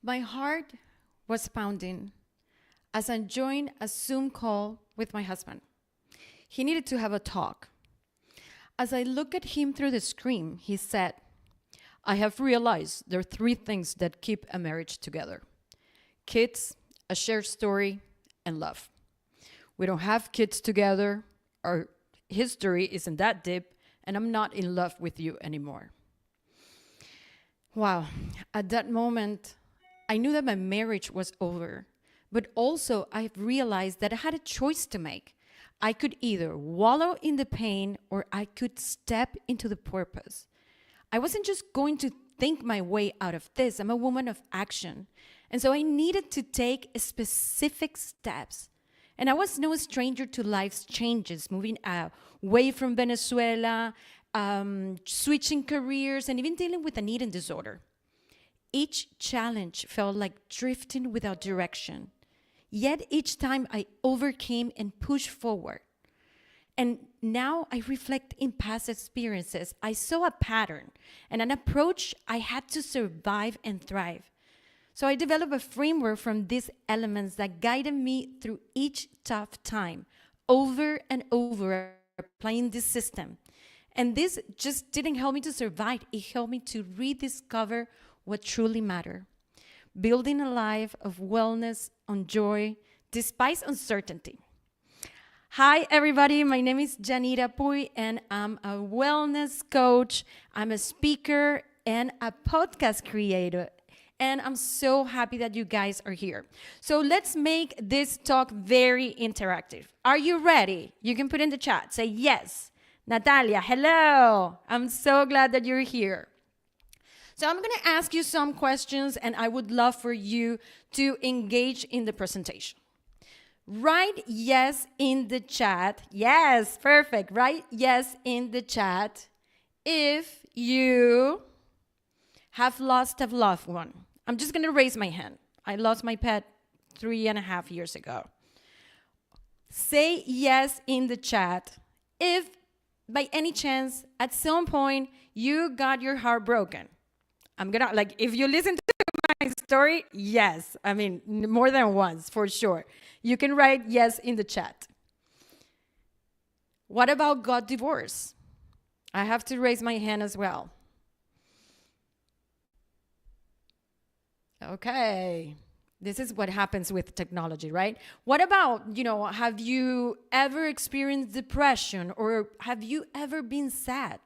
My heart was pounding as I joined a Zoom call with my husband. He needed to have a talk. As I looked at him through the screen, he said, I have realized there are three things that keep a marriage together: kids, a shared story, and love. We don't have kids together, our history isn't that deep, and I'm not in love with you anymore. Wow, at that moment, I knew that my marriage was over, but also I realized that I had a choice to make. I could either wallow in the pain or I could step into the purpose. I wasn't just going to think my way out of this. I'm a woman of action. And so I needed to take specific steps. And I was no stranger to life's changes, moving away from Venezuela, switching careers, and even dealing with an eating disorder. Each challenge felt like drifting without direction. Yet each time I overcame and pushed forward. And now I reflect in past experiences. I saw a pattern and an approach I had to survive and thrive. So I developed a framework from these elements that guided me through each tough time, over and over, applying this system. And this just didn't help me to survive. It helped me to rediscover what truly mattered. Building a life of wellness and joy despite uncertainty. Hi, everybody. My name is Yanira, and I'm a wellness coach. I'm a speaker and a podcast creator. And I'm so happy that you guys are here. So let's make this talk very interactive. Are you ready? You can put in the chat. Say yes. Natalia, hello. I'm so glad that you're here. So I'm going to ask you some questions, and I would love for you to engage in the presentation. Write yes in the chat. Yes, perfect. Write yes in the chat if you have lost a loved one. I'm just going to raise my hand. I lost my pet 3.5 years ago. Say yes in the chat if by any chance at some point you got your heart broken. If you listen to my story, yes. I mean, more than once, for sure. You can write yes in the chat. What about got divorced? I have to raise my hand as well. Okay. This is what happens with technology, right? What about, have you ever experienced depression, or have you ever been sad?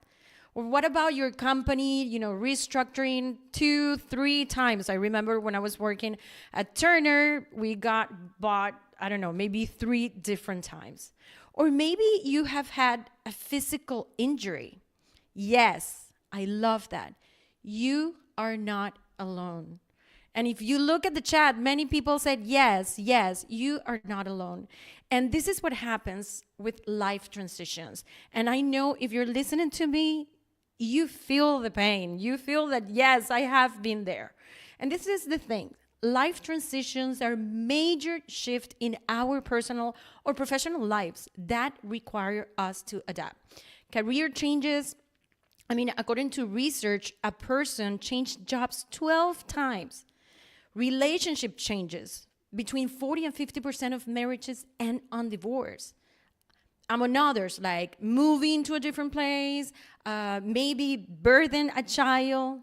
Or what about your company, restructuring 2-3 times? I remember when I was working at Turner, we got bought, maybe 3 different times. Or maybe you have had a physical injury. Yes, I love that. You are not alone. And if you look at the chat, many people said, yes, you are not alone. And this is what happens with life transitions. And I know if you're listening to me, you feel the pain. You feel that, yes, I have been there. And this is the thing. Life transitions are a major shift in our personal or professional lives that require us to adapt. Career changes, according to research, a person changed jobs 12 times. Relationship changes. Between 40 and 50% of marriages end on divorce. Among others, like moving to a different place, maybe birthing a child.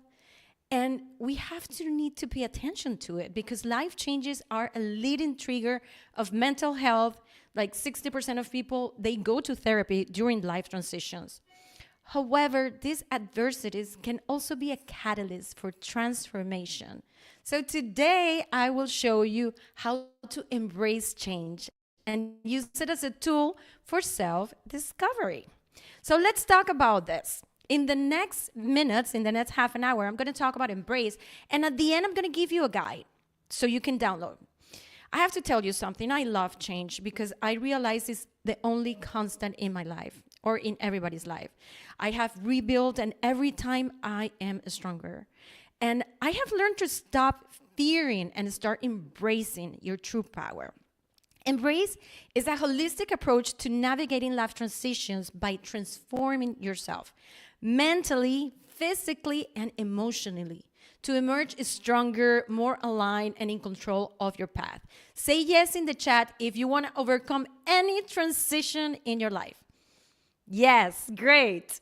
And we need to pay attention to it because life changes are a leading trigger of mental health. Like 60% of people, they go to therapy during life transitions. However, these adversities can also be a catalyst for transformation. So today, I will show you how to embrace change and use it as a tool for self-discovery. So let's talk about this. In the next minutes, in the next half an hour, I'm going to talk about embrace. And at the end, I'm going to give you a guide so you can download. I have to tell you something. I love change because I realize it's the only constant in my life or in everybody's life. I have rebuilt, and every time I am stronger. And I have learned to stop fearing and start embracing your true power. Embrace is a holistic approach to navigating life transitions by transforming yourself mentally, physically, and emotionally to emerge stronger, more aligned, and in control of your path. Say yes in the chat if you want to overcome any transition in your life. Yes, great.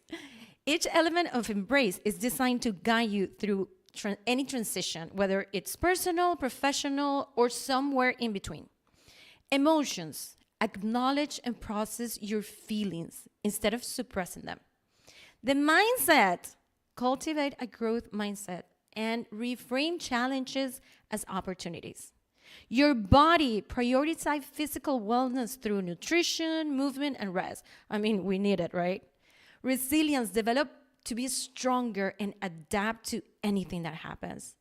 Each element of Embrace is designed to guide you through any transition, whether it's personal, professional, or somewhere in between. Emotions. Acknowledge and process your feelings instead of suppressing them. The mindset. Cultivate a growth mindset and reframe challenges as opportunities. Your body. Prioritize physical wellness through nutrition, movement, and rest. I mean, we need it, right? Resilience. Develop to be stronger and adapt to anything that happens.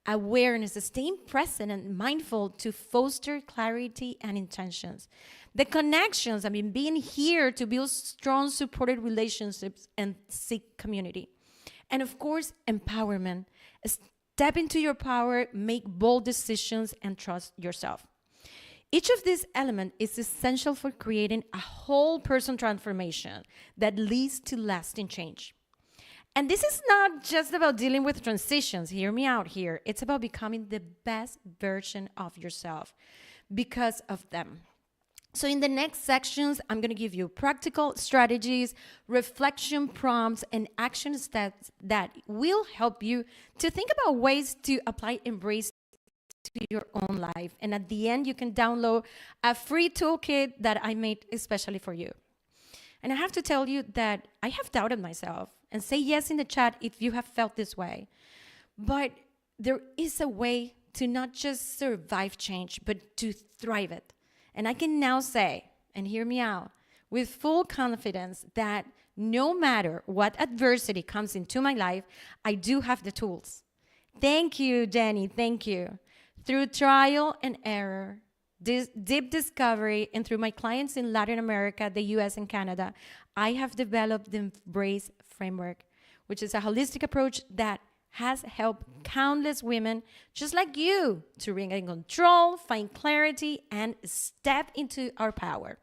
Awareness, staying present and mindful to foster clarity and intentions. The connections, being here to build strong, supported relationships and seek community. And of course, empowerment. Step into your power, make bold decisions, and trust yourself. Each of these elements is essential for creating a whole person transformation that leads to lasting change. And this is not just about dealing with transitions. Hear me out here. It's about becoming the best version of yourself because of them. So in the next sections, I'm going to give you practical strategies, reflection prompts, and action steps that will help you to think about ways to apply Embrace to your own life. And at the end, you can download a free toolkit that I made especially for you. And I have to tell you that I have doubted myself. And say yes in the chat if you have felt this way. But there is a way to not just survive change, but to thrive it. And I can now say, and hear me out, with full confidence that no matter what adversity comes into my life, I do have the tools. Thank you, Jenny. Thank you. Through trial and error, this deep discovery, and through my clients in Latin America, the US, and Canada, I have developed the Embrace framework, which is a holistic approach that has helped countless women just like you to regain control, find clarity, and step into our power.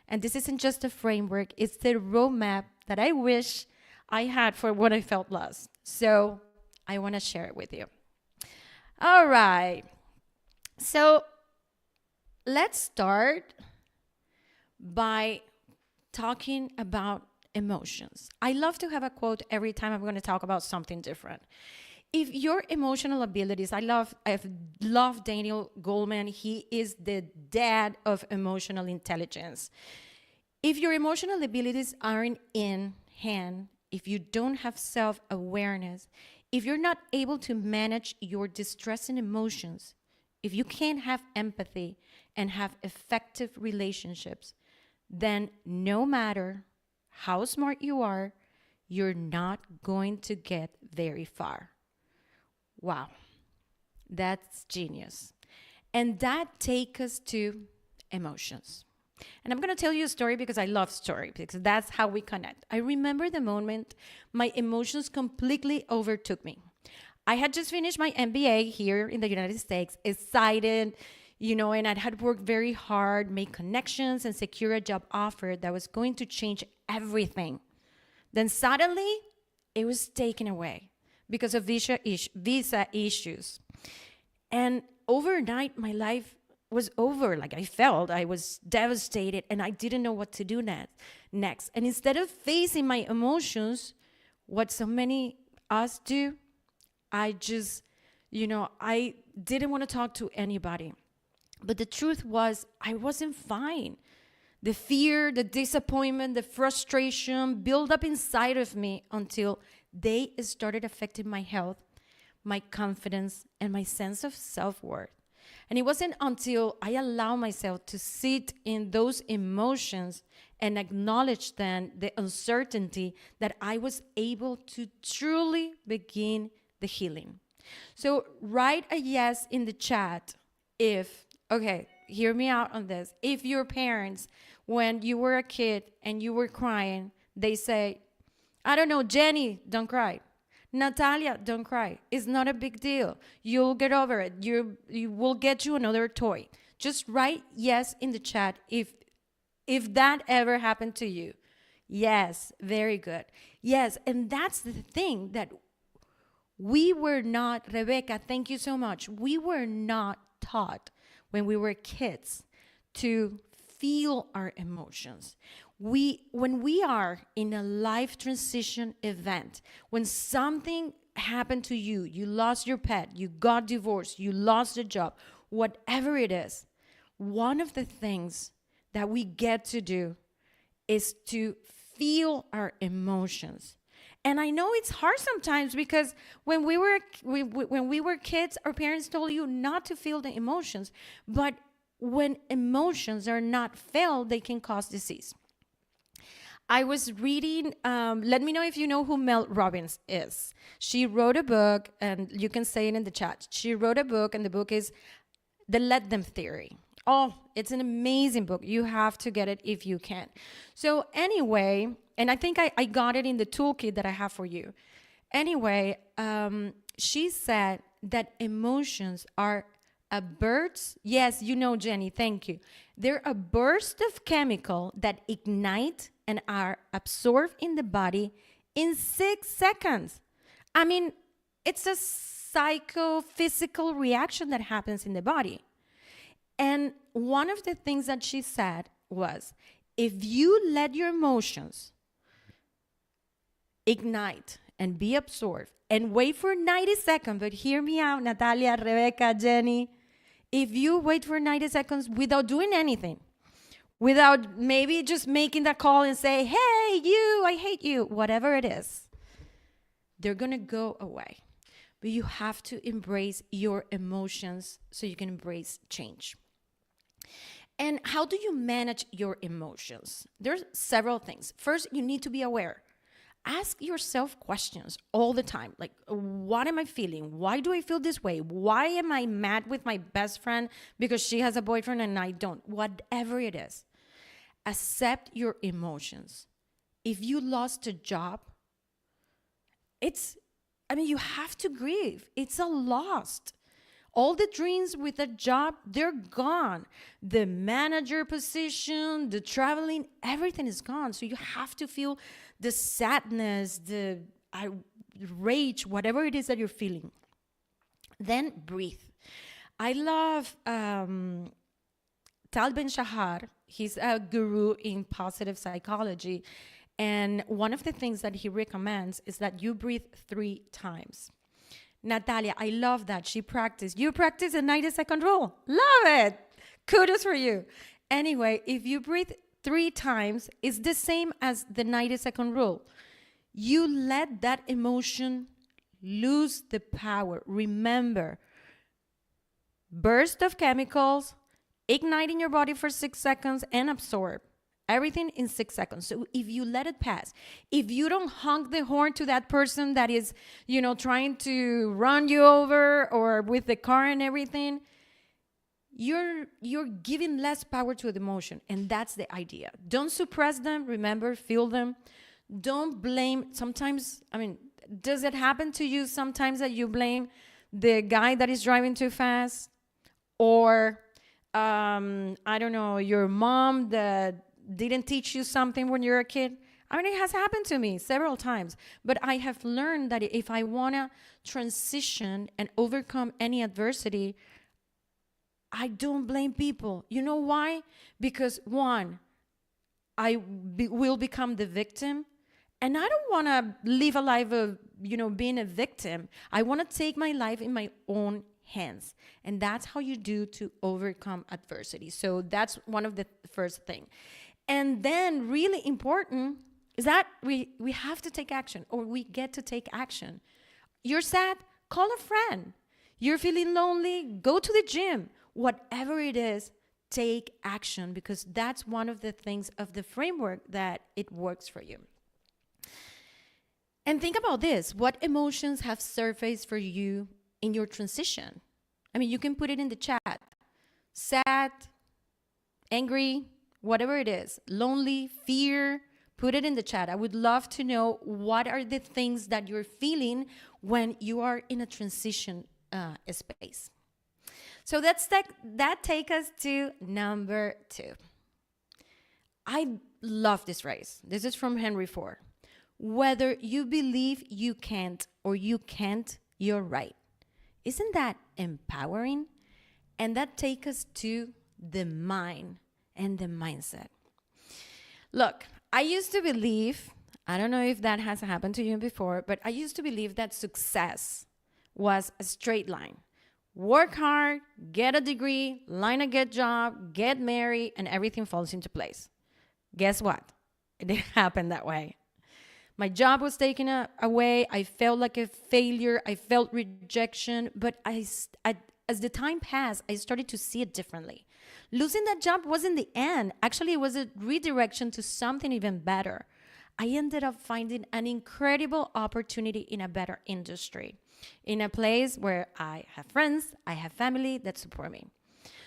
And this isn't just a framework, it's the roadmap that I wish I had for when I felt lost. So I want to share it with you. All right. So let's start by talking about emotions. I love to have a quote every time I'm going to talk about something different. If your emotional abilities, I've loved Daniel Goleman. He is the dad of emotional intelligence. If your emotional abilities aren't in hand, if you don't have self-awareness, if you're not able to manage your distressing emotions, if you can't have empathy and have effective relationships, then no matter how smart you are, you're not going to get very far. Wow, that's genius. And that takes us to emotions. And I'm going to tell you a story because I love story, because that's how we connect. I remember the moment my emotions completely overtook me. I had just finished my MBA here in the United States, excited, and I had worked very hard, made connections, and secure a job offer that was going to change everything. Then suddenly, it was taken away because of visa issues. And overnight, my life was over. Like, I was devastated, and I didn't know what to do next. And instead of facing my emotions, what so many us do, I just, I didn't want to talk to anybody. But the truth was, I wasn't fine. The fear, the disappointment, the frustration built up inside of me until they started affecting my health, my confidence, and my sense of self-worth. And it wasn't until I allowed myself to sit in those emotions and acknowledge then the uncertainty that I was able to truly begin the healing. So write a yes in the chat if, okay, hear me out on this. If your parents, when you were a kid and you were crying, they say, I don't know, Jenny, don't cry. Natalia, don't cry. It's not a big deal. You'll get over it. You will get you another toy. Just write yes in the chat if that ever happened to you. Yes, very good. Yes, and that's the thing, that We were not, Rebecca, thank you so much. We were not taught when we were kids to feel our emotions. When we are in a life transition event, when something happened to you, you lost your pet, you got divorced, you lost a job, whatever it is, one of the things that we get to do is to feel our emotions. And I know it's hard sometimes because when we were kids, our parents told you not to feel the emotions. But when emotions are not felt, they can cause disease. I was reading, let me know if you know who Mel Robbins is. She wrote a book, and you can say it in the chat. She wrote a book, and the book is The Let Them Theory. Oh, it's an amazing book. You have to get it if you can. So anyway, and I think I got it in the toolkit that I have for you. Anyway, she said that emotions are a burst. Yes, you know, Jenny, thank you. They're a burst of chemical that ignite and are absorbed in the body in 6 seconds. I mean, it's a psychophysical reaction that happens in the body. And one of the things that she said was, if you let your emotions ignite and be absorbed and wait for 90 seconds, but hear me out, Natalia, Rebecca, Jenny, if you wait for 90 seconds without doing anything, without maybe just making that call and say, hey, you, I hate you, whatever it is, they're going to go away. But you have to embrace your emotions so you can embrace change. And how do you manage your emotions? There's several things. First, you need to be aware. Ask yourself questions all the time. Like, what am I feeling? Why do I feel this way? Why am I mad with my best friend because she has a boyfriend and I don't? Whatever it is, accept your emotions. If you lost a job, you have to grieve. It's a loss. All the dreams with a job, they're gone. The manager position, the traveling, everything is gone. So you have to feel the sadness, the rage, whatever it is that you're feeling. Then breathe. I love Tal Ben-Shahar. He's a guru in positive psychology. And one of the things that he recommends is that you breathe 3 times. Natalia, I love that. She practiced. You practice a 90-second rule. Love it. Kudos for you. Anyway, if you breathe 3 times, it's the same as the 90-second rule. You let that emotion lose the power. Remember, burst of chemicals, ignite in your body for 6 seconds, and absorb. Everything in 6 seconds. So if you let it pass, if you don't honk the horn to that person that is, trying to run you over or with the car and everything, you're giving less power to the emotion. And that's the idea. Don't suppress them. Remember, feel them. Don't blame. Sometimes, does it happen to you sometimes that you blame the guy that is driving too fast? Or, I don't know, your mom that didn't teach you something when you were a kid? It has happened to me several times. But I have learned that if I want to transition and overcome any adversity, I don't blame people. You know why? Because one, I will become the victim. And I don't want to live a life of, being a victim. I want to take my life in my own hands. And that's how you do to overcome adversity. So that's one of the first thing. And then really important is that we have to take action, or we get to take action. You're sad, call a friend. You're feeling lonely, go to the gym. Whatever it is, take action, because that's one of the things of the framework that it works for you. And think about this. What emotions have surfaced for you in your transition? You can put it in the chat. Sad, angry, whatever it is, lonely, fear, put it in the chat. I would love to know what are the things that you're feeling when you are in a transition space. So that take us to number 2. I love this phrase. This is from Henry Ford. Whether you believe you can't or you can't, You're right. Isn't that empowering? And that takes us to the mind and the mindset. Look, I used to believe, I don't know if that has happened to you before, but I used to believe that success was a straight line. Work hard, get a degree, line a good job, get married, and everything falls into place. Guess what? It didn't happen that way. My job was taken away. I felt like a failure. I felt rejection. But as the time passed, I started to see it differently. Losing that job wasn't the end. Actually, it was a redirection to something even better. I ended up finding an incredible opportunity in a better industry, in a place where I have friends, I have family that support me.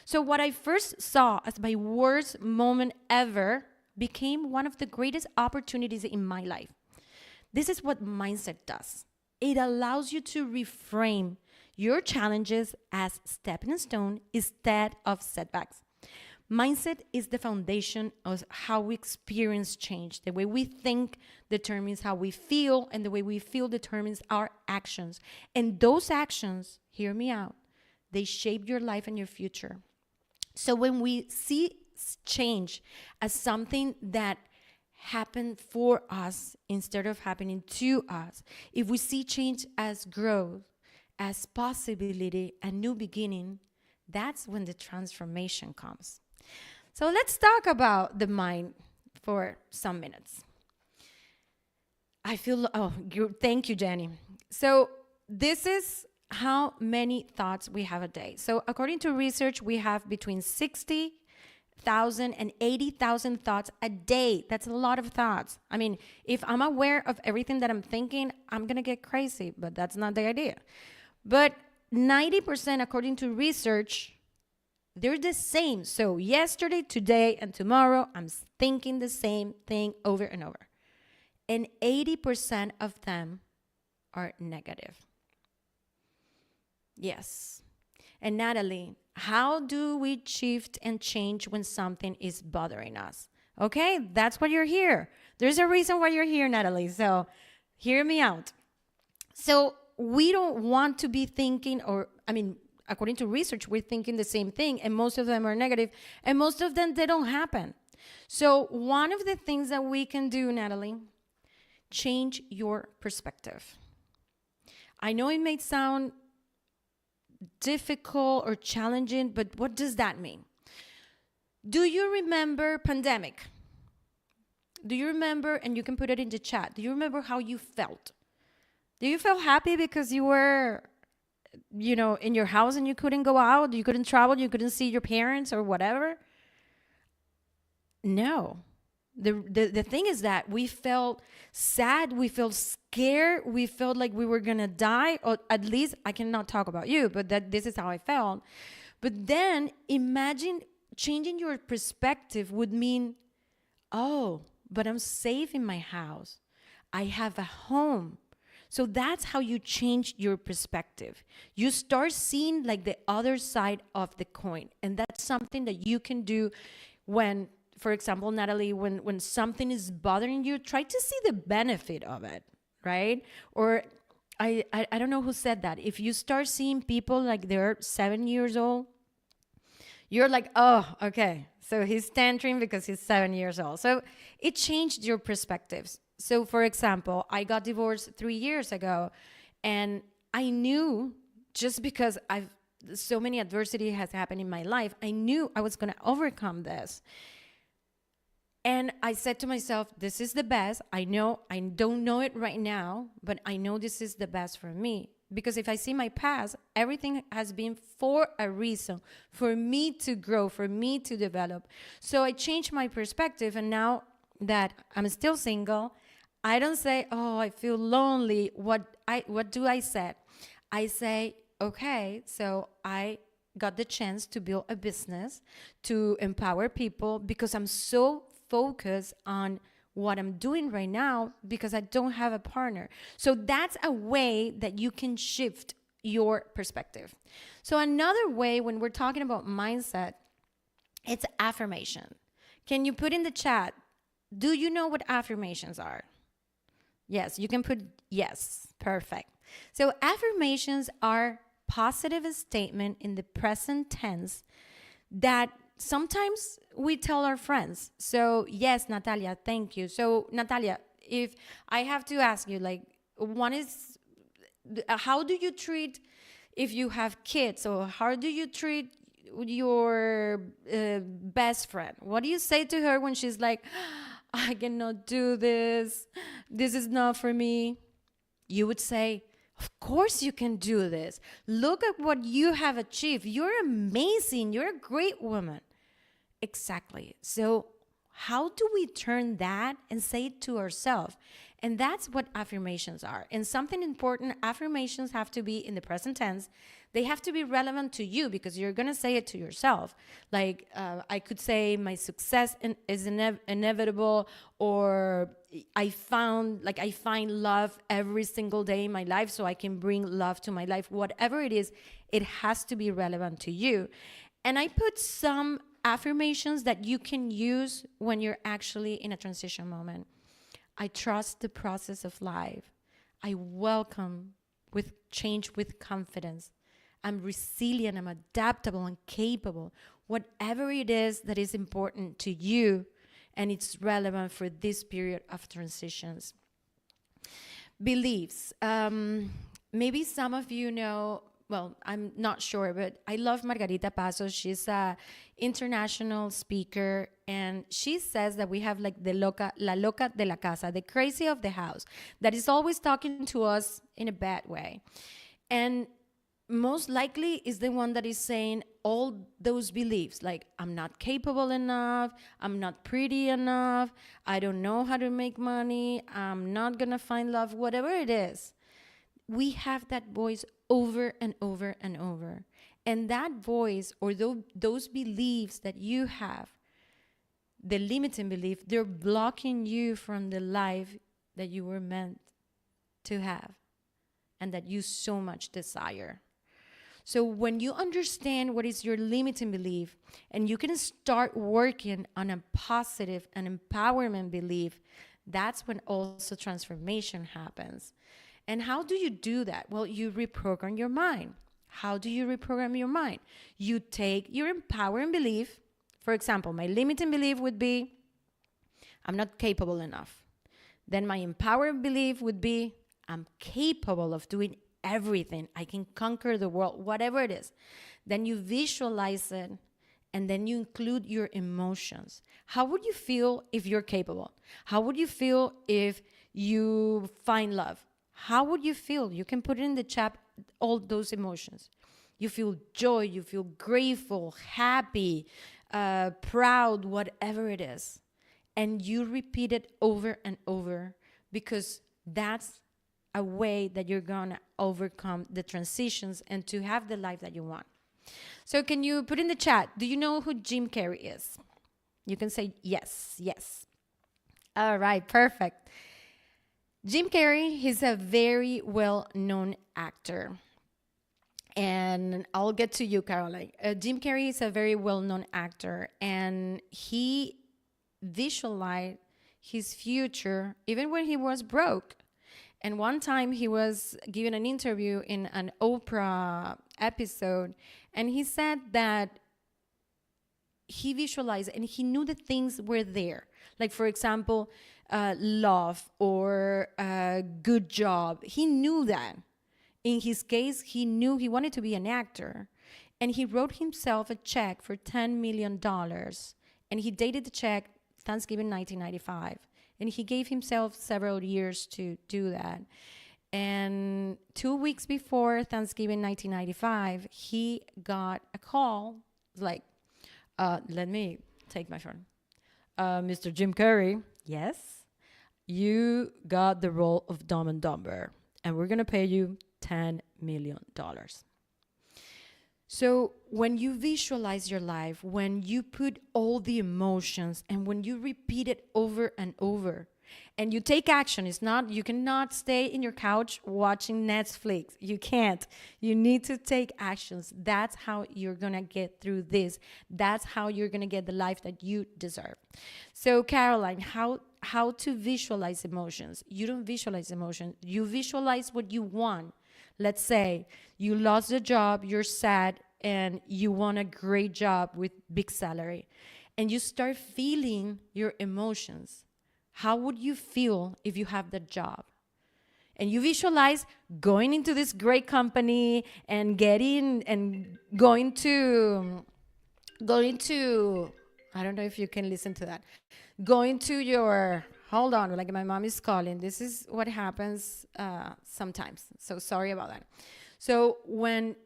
So what I first saw as my worst moment ever became one of the greatest opportunities in my life. This is what mindset does. It allows you to reframe your challenges as stepping stone instead of setbacks. Mindset is the foundation of how we experience change. The way we think determines how we feel, and the way we feel determines our actions. And those actions, hear me out, they shape your life and your future. So when we see change as something that happened for us instead of happening to us, if we see change as growth, as possibility, a new beginning, that's when the transformation comes. So let's talk about the mind for some minutes. Thank you, Jenny. So this is how many thoughts we have a day. So according to research, we have between 60,000 and 80,000 thoughts a day. That's a lot of thoughts. I mean, if I'm aware of everything that I'm thinking, I'm going to get crazy, but that's not the idea. But 90%, according to research, they're the same. So yesterday, today, and tomorrow, I'm thinking the same thing over and over. And 80% of them are negative. Yes. And Natalie, how do we shift and change when something is bothering us? Okay, that's why you're here. There's a reason why you're here, Natalie. So hear me out. So we don't want to be thinking, according to research, we're thinking the same thing, and most of them are negative, and most of them, they don't happen. So one of the things that we can do, Natalie, change your perspective. I know it may sound difficult or challenging, but what does that mean? Do you remember pandemic? Do you remember, and you can put it in the chat, do you remember how you felt? Do you feel happy because you were, in your house and you couldn't go out, you couldn't travel, you couldn't see your parents or whatever? No. The thing is that we felt sad, we felt scared, we felt like we were gonna die, or at least I cannot talk about you, but this is how I felt. But then imagine changing your perspective would mean, oh, but I'm safe in my house. I have a home. So that's how you change your perspective. You start seeing like the other side of the coin. And that's something that you can do when, for example, Natalie, when something is bothering you, try to see the benefit of it, right? Or I don't know who said that. If you start seeing people like they're 7 years old, you're like, oh, okay. So he's tantrum because he's 7 years old. So it changed your perspectives. So for example, I got divorced 3 years ago, and I knew, just because so many adversity has happened in my life, I knew I was going to overcome this. And I said to myself, this is the best. I know I don't know it right now, but I know this is the best for me. Because if I see my past, everything has been for a reason, for me to grow, for me to develop. So I changed my perspective, and now that I'm still single, I don't say, oh, I feel lonely. What do I say? I say, okay, so I got the chance to build a business, to empower people, because I'm so focused on what I'm doing right now because I don't have a partner. So that's a way that you can shift your perspective. So another way, when we're talking about mindset, it's affirmation. Can you put in the chat, do you know what affirmations are? Yes, you can put yes. Perfect. So affirmations are positive statement in the present tense that sometimes we tell our friends. So yes, Natalia, thank you. So Natalia, if I have to ask you, like, one is, how do you treat if you have kids, or how do you treat your best friend? What do you say to her when she's like, I cannot do this, this is not for me? You would say, of course you can do this. Look at what you have achieved. You're amazing. You're a great woman. Exactly. So, how do we turn that and say it to ourselves? And that's what affirmations are. And something important, affirmations have to be in the present tense. They have to be relevant to you because you're going to say it to yourself. Like, I could say, my success is inevitable, or I find love every single day in my life, so I can bring love to my life. Whatever it is, it has to be relevant to you. And I put some affirmations that you can use when you're actually in a transition moment. I trust the process of life. I welcome with change with confidence. I'm resilient, I'm adaptable and capable. Whatever it is that is important to you and it's relevant for this period of transitions. Beliefs. Maybe some of you know, well, I'm not sure, but I love Margarita Pasos. She's a international speaker, and she says that we have like la loca de la casa, the crazy of the house, that is always talking to us in a bad way. And most likely is the one that is saying all those beliefs, like, I'm not capable enough, I'm not pretty enough, I don't know how to make money, I'm not gonna find love, whatever it is. We have that voice over and over and over. And that voice, or those beliefs that you have, the limiting belief, they're blocking you from the life that you were meant to have and that you so much desire. So when you understand what is your limiting belief and you can start working on a positive and empowerment belief, that's when also transformation happens. And how do you do that? Well, you reprogram your mind. How do you reprogram your mind? You take your empowering belief. For example, my limiting belief would be, I'm not capable enough. Then my empowering belief would be, I'm capable of doing everything. I can conquer the world, whatever it is. Then you visualize it, and then you include your emotions. How would you feel if you're capable? How would you feel if you find love? How would you feel? You can put it in the chat, all those emotions. You feel joy, you feel grateful, happy, proud, whatever it is. And you repeat it over and over, because that's a way that you're gonna overcome the transitions and to have the life that you want. So can you put in the chat, do you know who Jim Carrey is? You can say yes, yes. All right, perfect. Jim Carrey, he's a very well-known actor. And I'll get to you, Caroline. Jim Carrey is a very well-known actor, and he visualized his future even when he was broke. And one time he was given an interview in an Oprah episode, and he said that he visualized and he knew that things were there. Like, for example, love or a good job. He knew that. In his case, he knew he wanted to be an actor. And he wrote himself a check for $10 million. And he dated the check Thanksgiving 1995. And he gave himself several years to do that. And 2 weeks before Thanksgiving 1995, he got a call like, let me take my phone. Mr. Jim Carrey, yes, you got the role of Dumb and Dumber, and we're going to pay you $10 million. So when you visualize your life, when you put all the emotions and when you repeat it over and over, and you take action. It's not, you cannot stay in your couch watching Netflix. You can't. You need to take actions. That's how you're going to get through this. That's how you're going to get the life that you deserve. So, Caroline, how to visualize emotions? You don't visualize emotions. You visualize what you want. Let's say you lost a job, you're sad, and you want a great job with big salary, and you start feeling your emotions. How would you feel if you have that job? And you visualize going into this great company and getting and going to I don't know if you can listen to that. Going to your, hold on, like my mom is calling. This is what happens sometimes. So sorry about that. So when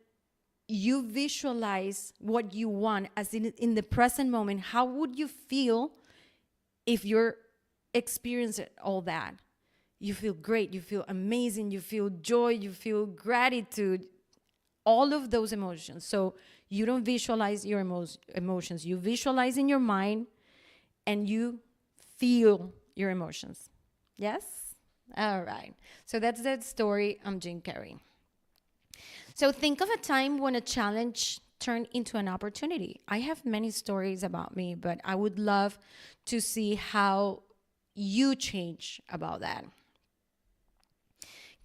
you visualize what you want as in the present moment, how would you feel if you're experiencing all that? You feel great, you feel amazing, you feel joy, you feel gratitude, all of those emotions. So you don't visualize your emotions, you visualize in your mind and you feel your emotions. Yes? All right. So that's the story of Jim Carrey. So think of a time when a challenge turned into an opportunity. I have many stories about me, but I would love to see how you change about that.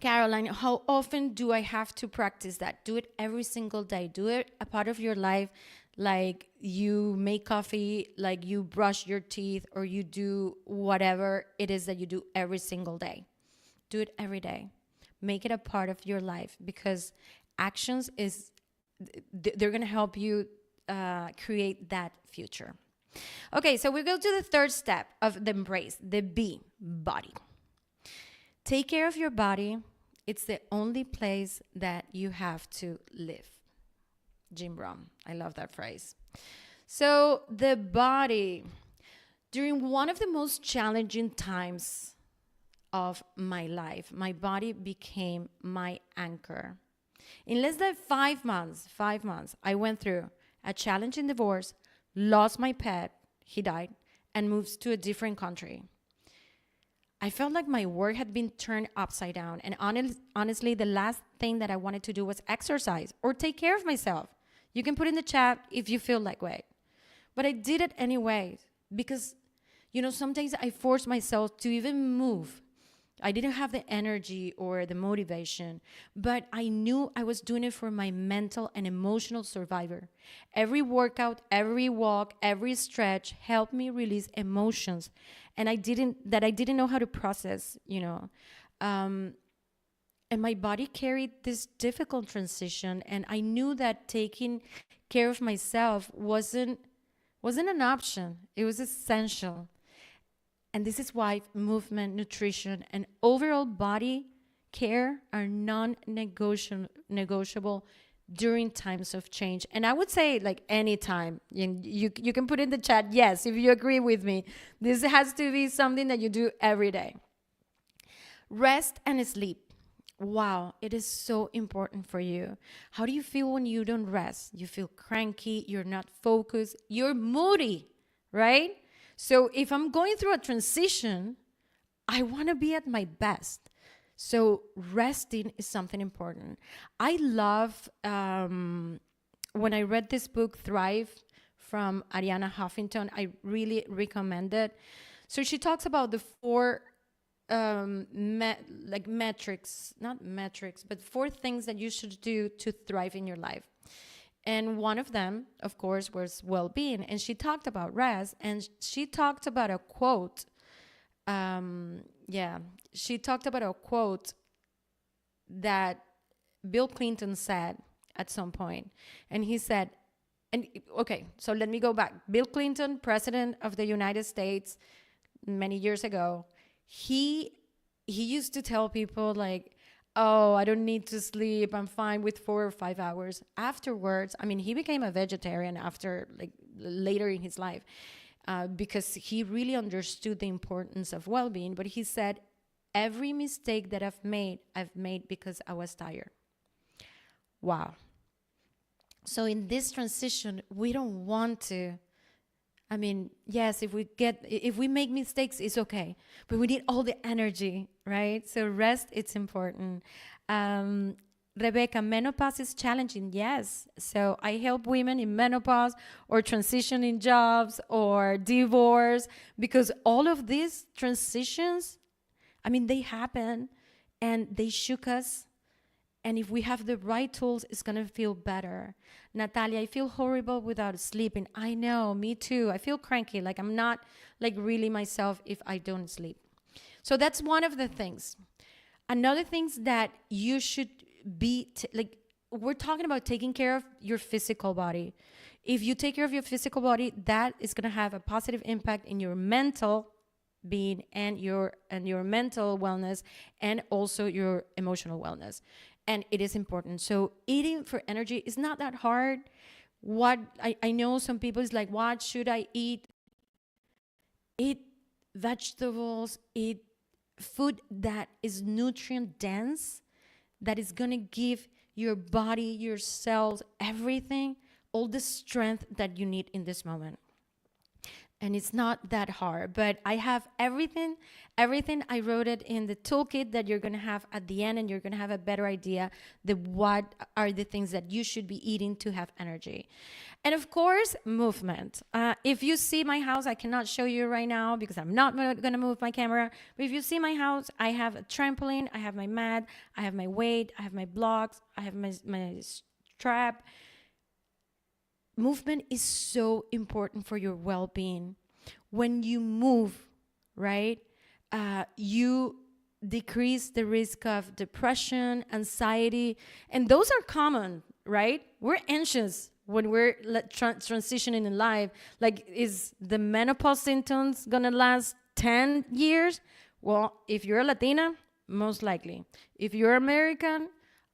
Caroline, how often do I have to practice that? Do it every single day. Do it a part of your life, like you make coffee, like you brush your teeth, or you do whatever it is that you do every single day. Do it every day. Make it a part of your life, because actions is they're going to help you create that future. Okay, so we go to the third step of the embrace, the B, body. Take care of your body. It's the only place that you have to live. Jim Brown. I love that phrase. So the body, during one of the most challenging times of my life, my body became my anchor. In less than 5 months, I went through a challenging divorce, lost my pet, he died, and moved to a different country. I felt like my world had been turned upside down. And honestly, the last thing that I wanted to do was exercise or take care of myself. You can put in the chat if you feel like way. But I did it anyway because, some days I forced myself to even move. I didn't have the energy or the motivation, but I knew I was doing it for my mental and emotional survivor. Every workout, every walk, every stretch helped me release emotions, and I didn't know how to process. And my body carried this difficult transition, and I knew that taking care of myself wasn't an option. It was essential. And this is why movement, nutrition, and overall body care are non-negotiable during times of change. And I would say like anytime. You can put in the chat, yes, if you agree with me. This has to be something that you do every day. Rest and sleep. Wow, it is so important for you. How do you feel when you don't rest? You feel cranky, you're not focused, you're moody, right? So if I'm going through a transition, I want to be at my best. So resting is something important. I love when I read this book, Thrive, from Arianna Huffington. I really recommend it. So she talks about the four metrics, not metrics, but four things that you should do to thrive in your life. And one of them, of course, was well-being. And she talked about rest, and she talked about a quote. She talked about a quote that Bill Clinton said at some point. And he said, so let me go back. Bill Clinton, president of the United States many years ago, he used to tell people like, oh, I don't need to sleep. I'm fine with 4 or 5 hours. Afterwards, he became a vegetarian after later in his life because he really understood the importance of well-being. But he said, every mistake that I've made because I was tired. Wow. So in this transition, we don't want to I mean, yes, if we make mistakes, it's okay, but we need all the energy, right? So rest, it's important. Um, Rebecca, menopause is challenging. Yes. So I help women in menopause or transitioning jobs or divorce because all of these transitions, I mean, they happen and they shook us. And if we have the right tools, it's going to feel better. Natalia, I feel horrible without sleeping. I know, me too. I feel cranky, like I'm not like really myself if I don't sleep. So that's one of the things. Another things that you should be like, we're talking about taking care of your physical body. If you take care of your physical body, that is going to have a positive impact in your mental being and your mental wellness and also your emotional wellness. And it is important. So eating for energy is not that hard. What I know some people is like, what should I eat? Eat vegetables, eat food that is nutrient dense, that is going to give your body, your cells, everything, all the strength that you need in this moment. And it's not that hard, but I have everything. I wrote it in the toolkit that you're going to have at the end, and you're going to have a better idea the what are the things that you should be eating to have energy. And of course, movement. If you see my house, I cannot show you right now because I'm not going to move my camera, but if you see my house, I have a trampoline, I have my mat, I have my weight, I have my blocks, I have my strap. Movement is so important for your well-being. When you move, right, you decrease the risk of depression, anxiety, and those are common, right? We're anxious when we're transitioning in life. Like, is the menopause symptoms gonna last 10 years? Well, if you're a Latina, most likely. If you're American,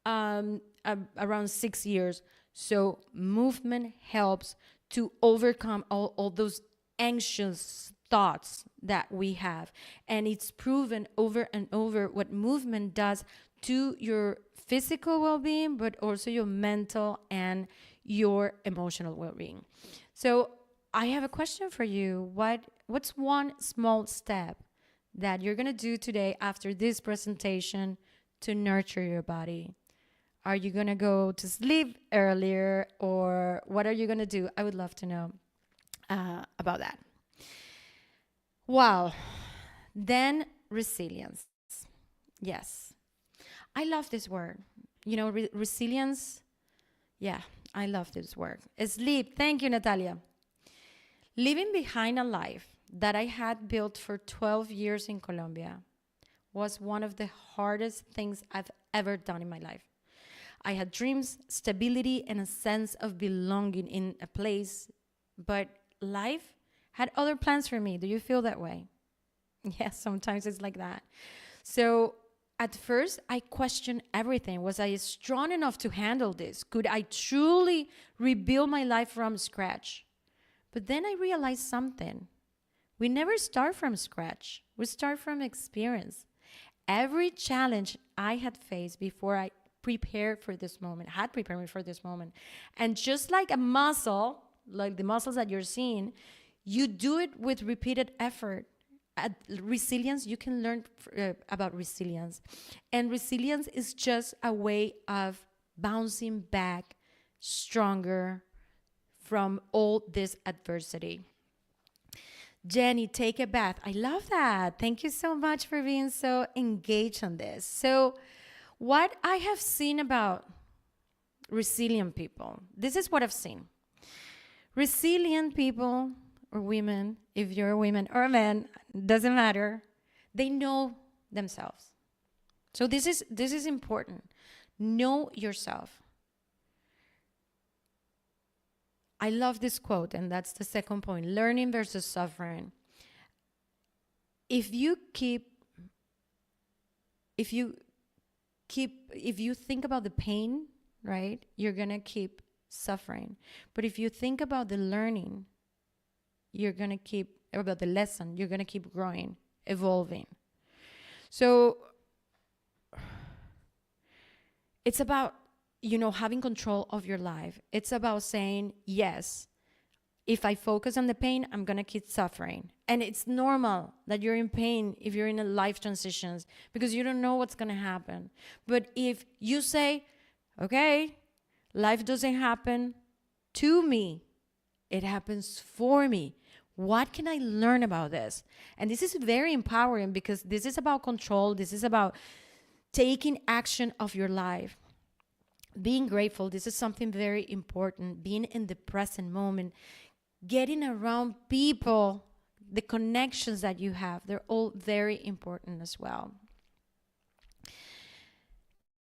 around 6 years. So movement helps to overcome all those anxious thoughts that we have. And it's proven over and over what movement does to your physical well-being, but also your mental and your emotional well-being. So I have a question for you. What's one small step that you're going to do today after this presentation to nurture your body? Are you going to go to sleep earlier, or what are you going to do? I would love to know about that. Wow. Then resilience. Yes. I love this word. Resilience. Yeah, I love this word. Sleep. Thank you, Natalia. Leaving behind a life that I had built for 12 years in Colombia was one of the hardest things I've ever done in my life. I had dreams, stability, and a sense of belonging in a place, but life had other plans for me. Do you feel that way? Yes, sometimes it's like that. So at first, I questioned everything. Was I strong enough to handle this? Could I truly rebuild my life from scratch? But then I realized something. We never start from scratch. We start from experience. Every challenge I had faced before I had prepared me for this moment. And just like a muscle, like the muscles that you're seeing, you do it with repeated effort. At resilience, you can learn about resilience. And resilience is just a way of bouncing back stronger from all this adversity. Jenny, take a bath. I love that. Thank you so much for being so engaged on this. So, what I have seen about resilient people, this is what I've seen. Resilient people or women, if you're a woman or a man, doesn't matter, they know themselves. So this is important. Know yourself. I love this quote, and that's the second point, learning versus suffering. If you think about the pain, right, you're going to keep suffering. But if you think about the learning, about the lesson, you're going to keep growing, evolving. So it's about, having control of your life. It's about saying, yes, If I focus on the pain, I'm going to keep suffering. And it's normal that you're in pain if you're in a life transitions because you don't know what's going to happen. But if you say, okay, life doesn't happen to me, it happens for me. What can I learn about this? And this is very empowering because this is about control. This is about taking action of your life. Being grateful, this is something very important. Being in the present moment, getting around people, the connections that you have, they're all very important as well.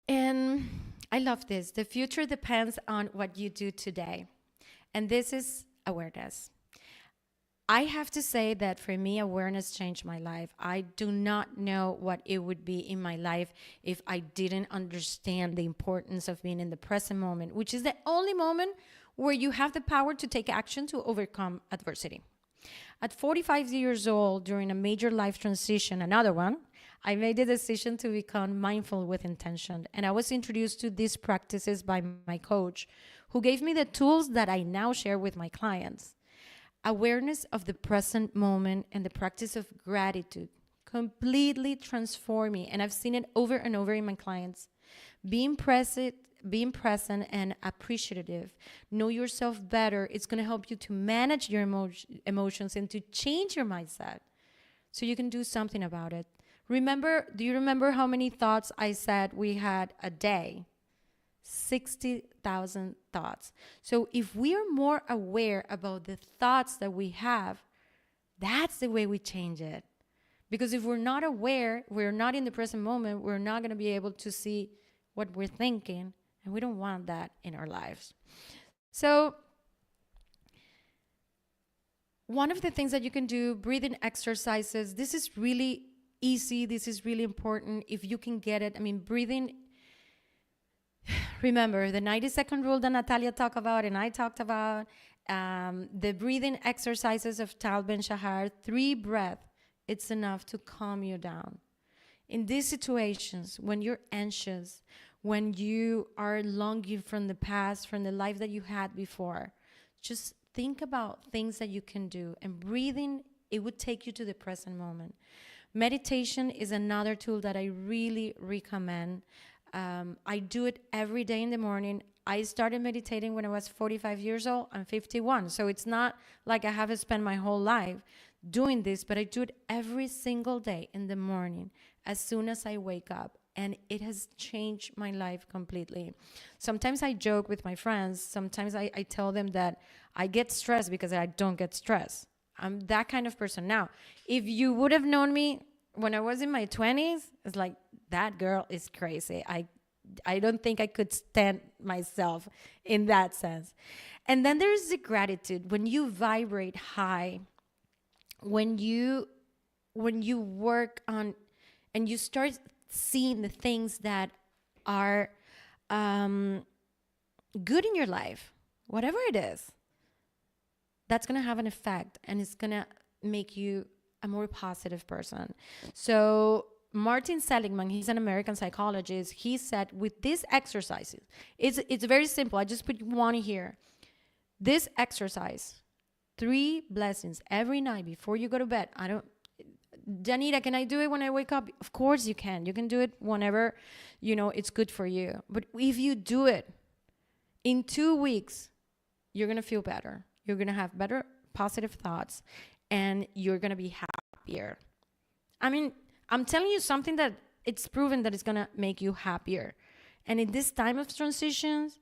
And I love this. The future depends on what you do today. And this is awareness. I have to say that for me, awareness changed my life. I do not know what it would be in my life if I didn't understand the importance of being in the present moment, which is the only moment where you have the power to take action to overcome adversity. At 45 years old, during a major life transition, another one, I made the decision to become mindful with intention. And I was introduced to these practices by my coach, who gave me the tools that I now share with my clients. Awareness of the present moment and the practice of gratitude completely transform me. And I've seen it over and over in my clients. Being present, and appreciative, know yourself better. It's going to help you to manage your emotions and to change your mindset so you can do something about it. Do you remember how many thoughts I said we had a day? 60,000 thoughts. So if we are more aware about the thoughts that we have, that's the way we change it. Because if we're not aware, we're not in the present moment, we're not going to be able to see what we're thinking, and we don't want that in our lives. So one of the things that you can do, breathing exercises, this is really easy. This is really important if you can get it. I mean, breathing. Remember the 90-second rule that Natalia talked about and I talked about, the breathing exercises of Tal Ben Shahar, 3 breaths, it's enough to calm you down. In these situations, when you're anxious, when you are longing from the past, from the life that you had before, just think about things that you can do. And breathing, it would take you to the present moment. Meditation is another tool that I really recommend. I do it every day in the morning. I started meditating when I was 45 years old. I'm 51. So it's not like I haven't spent my whole life doing this, but I do it every single day in the morning as soon as I wake up. And it has changed my life completely. Sometimes I joke with my friends. Sometimes I tell them that I get stressed because I don't get stressed. I'm that kind of person. Now, if you would have known me when I was in my 20s, it's like, that girl is crazy. I don't think I could stand myself in that sense. And then there's the gratitude. When you vibrate high, when you work on and you start seeing the things that are good in your life, whatever it is, that's going to have an effect and it's going to make you a more positive person. So Martin Seligman, he's an American psychologist. He said with these exercises, it's very simple. I just put one here. This exercise, 3 blessings every night before you go to bed. Yanira, can I do it when I wake up? Of course you can. You can do it whenever, it's good for you. But if you do it in 2 weeks, you're going to feel better. You're going to have better positive thoughts and you're going to be happier. I mean, I'm telling you something that it's proven that it's going to make you happier. And in this time of transitions,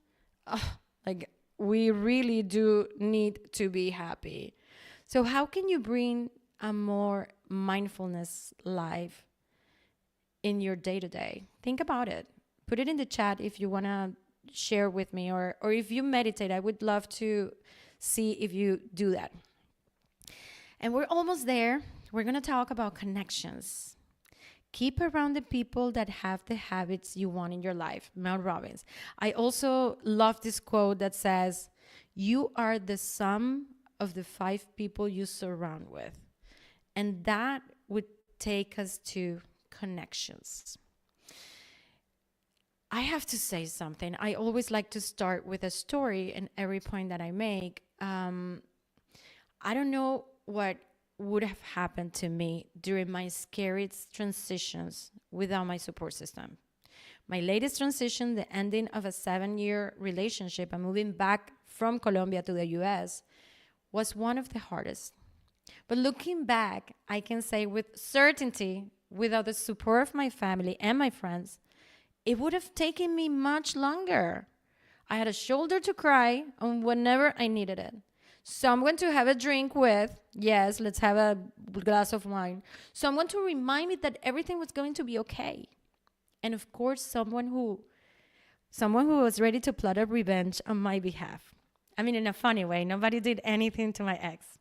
we really do need to be happy. So how can you bring a more mindfulness life in your day-to-day? Think about it. Put it in the chat if you want to share with me, or if you meditate. I would love to see if you do that. And we're almost there. We're going to talk about connections. Keep around the people that have the habits you want in your life. Mel Robbins. I also love this quote that says, you are the sum of the 5 people you surround with. And that would take us to connections. I have to say something. I always like to start with a story in every point that I make. I don't know what would have happened to me during my scariest transitions without my support system. My latest transition, the ending of a 7-year relationship and moving back from Colombia to the US, was one of the hardest. But looking back, I can say with certainty, without the support of my family and my friends, it would have taken me much longer. I had a shoulder to cry on whenever I needed it. Someone to have a drink with. Yes, let's have a glass of wine. Someone to remind me that everything was going to be okay. And of course, someone who was ready to plot a revenge on my behalf. I mean, in a funny way, nobody did anything to my ex.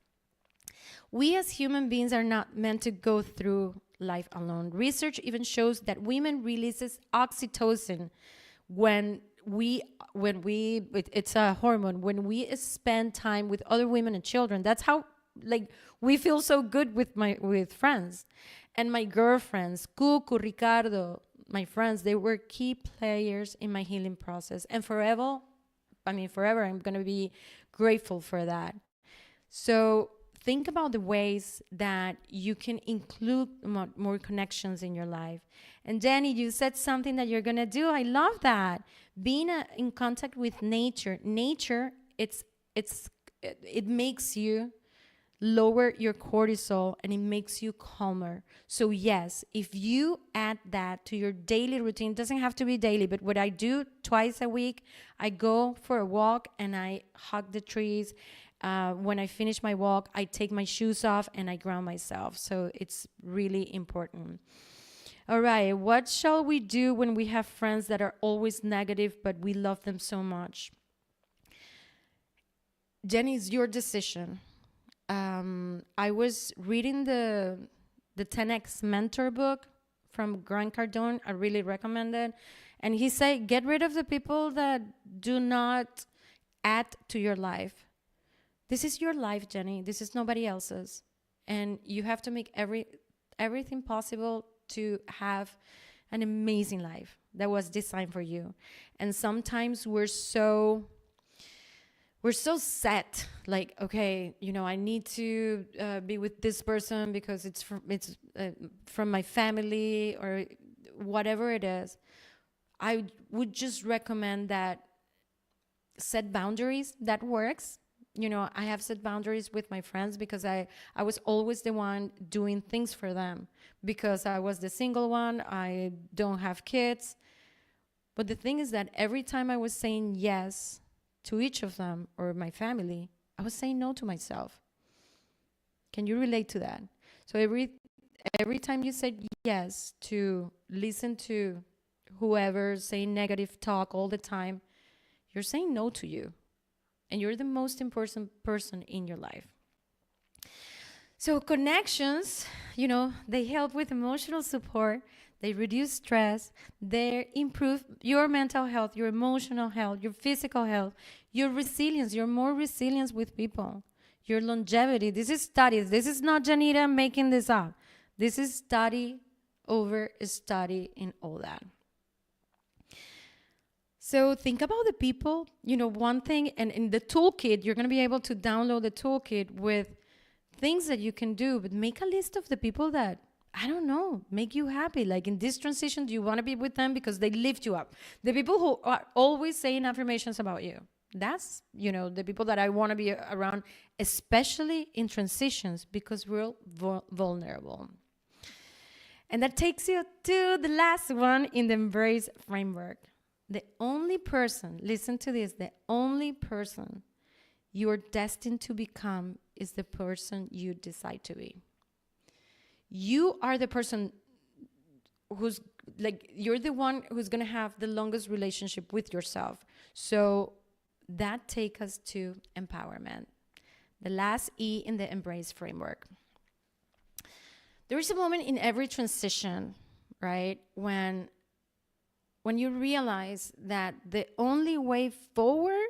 We as human beings are not meant to go through life alone. Research even shows that women releases oxytocin when it's a hormone, when we spend time with other women and children. That's how, like, we feel so good with friends. And my girlfriends, Cucu, Ricardo, my friends, they were key players in my healing process. And forever, I'm going to be grateful for that. So think about the ways that you can include more connections in your life. And Jenny, you said something that you're going to do. I love that. Being in contact with nature. Nature, it makes you lower your cortisol and it makes you calmer. So yes, if you add that to your daily routine, it doesn't have to be daily, but what I do twice a week, I go for a walk and I hug the trees. When I finish my walk, I take my shoes off and I ground myself. So it's really important. All right, what shall we do when we have friends that are always negative, but we love them so much? Jenny, it's your decision. I was reading the 10X Mentor book from Grant Cardone. I really recommend it. And he said, get rid of the people that do not add to your life. This is your life, Jenny. This is nobody else's. And you have to make everything possible to have an amazing life that was designed for you. And sometimes we're so set, like, okay, I need to be with this person because it's from my family or whatever it is. I would just recommend that set boundaries. That works. I have set boundaries with my friends because I was always the one doing things for them because I was the single one. I don't have kids. But the thing is that every time I was saying yes to each of them or my family, I was saying no to myself. Can you relate to that? So every time you said yes to listen to whoever saying negative talk all the time, you're saying no to you. And you're the most important person in your life. So connections, they help with emotional support. They reduce stress. They improve your mental health, your emotional health, your physical health, your resilience. You're more resilient with people. Your longevity. This is studies. This is not Yanira making this up. This is study over study in all that. So think about the people, one thing, and in the toolkit, you're going to be able to download the toolkit with things that you can do, but make a list of the people that, I don't know, make you happy. Like in this transition, do you want to be with them because they lift you up? The people who are always saying affirmations about you. That's, the people that I want to be around, especially in transitions because we're vulnerable. And that takes you to the last one in the E.M.B.R.AC.E framework. The only person, listen to this, the only person you are destined to become is the person you decide to be. You are the person you're the one who's going to have the longest relationship with yourself. So that takes us to empowerment. The last E in the E.M.B.R.AC.E framework. There is a moment in every transition, right, when you realize that the only way forward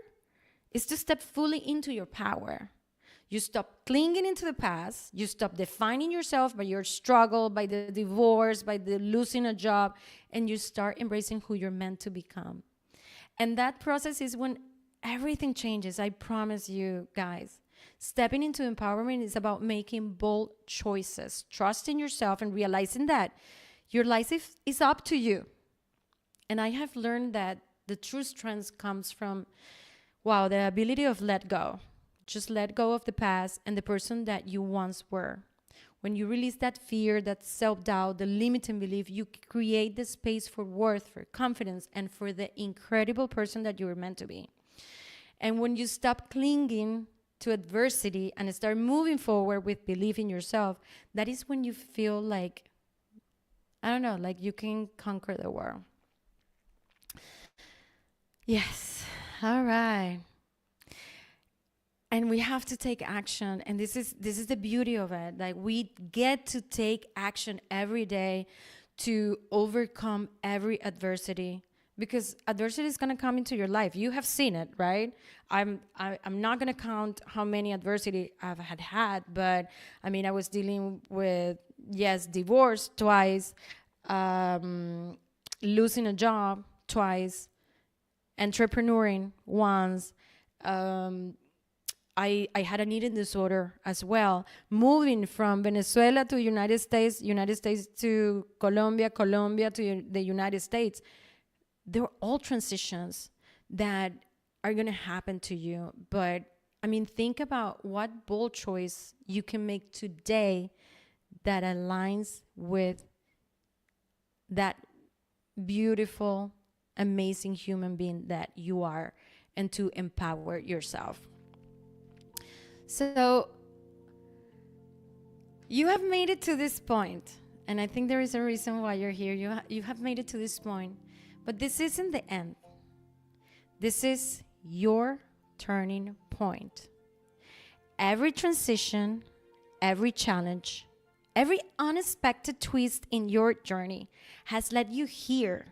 is to step fully into your power. You stop clinging into the past. You stop defining yourself by your struggle, by the divorce, by the losing a job, and you start embracing who you're meant to become. And that process is when everything changes, I promise you guys. Stepping into empowerment is about making bold choices, trusting yourself, and realizing that your life is up to you. And I have learned that the true strength comes from, wow, the ability of let go. Just let go of the past and the person that you once were. When you release that fear, that self-doubt, the limiting belief, you create the space for worth, for confidence, and for the incredible person that you were meant to be. And when you stop clinging to adversity and start moving forward with belief in yourself, that is when you feel like, I don't know, like you can conquer the world. Yes. All right. And we have to take action. And this is the beauty of it. Like we get to take action every day to overcome every adversity, because adversity is going to come into your life. You have seen it, right? I'm not going to count how many adversity I've had, but I mean, I was dealing with, yes, divorce twice, losing a job twice, entrepreneuring once. I had an eating disorder as well. Moving from Venezuela to United States to Colombia, Colombia to the United States. They're all transitions that are going to happen to you. But I mean, think about what bold choice you can make today that aligns with that beautiful, amazing human being that you are, and to empower yourself. So you have made it to this point, and I think there is a reason why you're here. You have made it to this point, but this isn't the end. This is your turning point. Every transition, every challenge, every unexpected twist in your journey has led you here.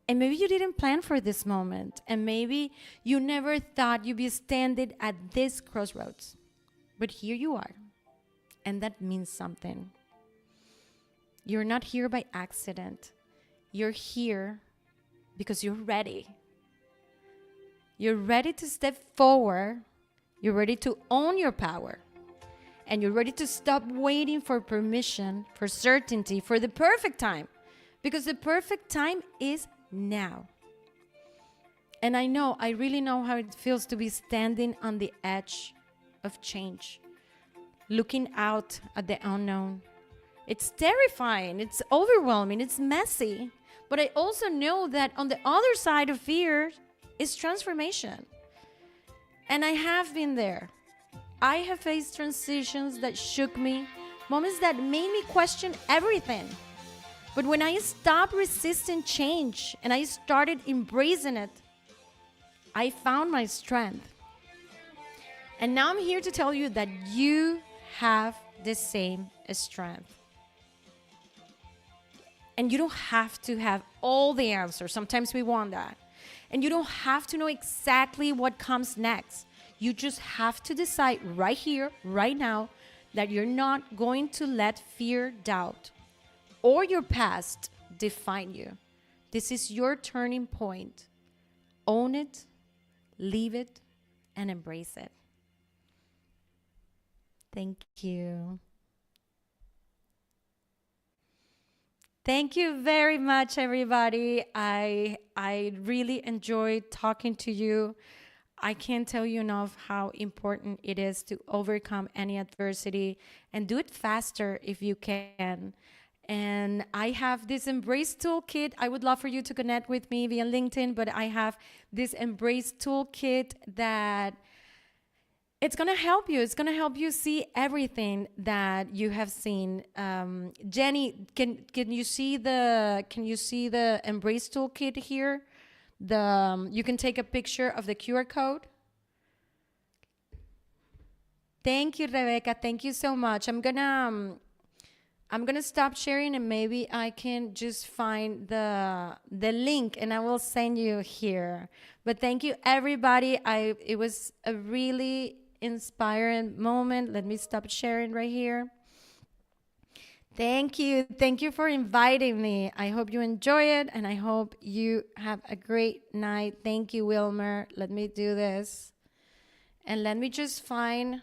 And maybe you didn't plan for this moment. And maybe you never thought you'd be standing at this crossroads. But here you are. And that means something. You're not here by accident. You're here because you're ready. You're ready to step forward. You're ready to own your power. And you're ready to stop waiting for permission, for certainty, for the perfect time. Because the perfect time is now. And I really know how it feels to be standing on the edge of change, looking out at the unknown. It's terrifying, it's overwhelming, it's messy. But I also know that on the other side of fear is transformation. And I have been there. I have faced transitions that shook me, moments that made me question everything. But when I stopped resisting change and I started embracing it, I found my strength. And now I'm here to tell you that you have the same strength. And you don't have to have all the answers. Sometimes we want that. And you don't have to know exactly what comes next. You just have to decide right here, right now, that you're not going to let fear, doubt, or your past define you. This is your turning point. Own it, leave it, and embrace it. Thank you. Thank you very much, everybody. I really enjoyed talking to you. I can't tell you enough how important it is to overcome any adversity and do it faster if you can. And I have this Embrace Toolkit. I would love for you to connect with me via LinkedIn, but I have this Embrace Toolkit that it's going to help you. It's going to help you see everything that you have seen. Jenny, can you see the Embrace Toolkit here? You can take a picture of the QR code. Thank you, Rebecca. Thank you so much. I'm gonna stop sharing, and maybe I can just find the link and I will send you here. But thank you, everybody. It was a really inspiring moment. Let me stop sharing right here. Thank you. Thank you for inviting me. I hope you enjoy it, and I hope you have a great night. Thank you, Wilmer. Let me do this. And let me just find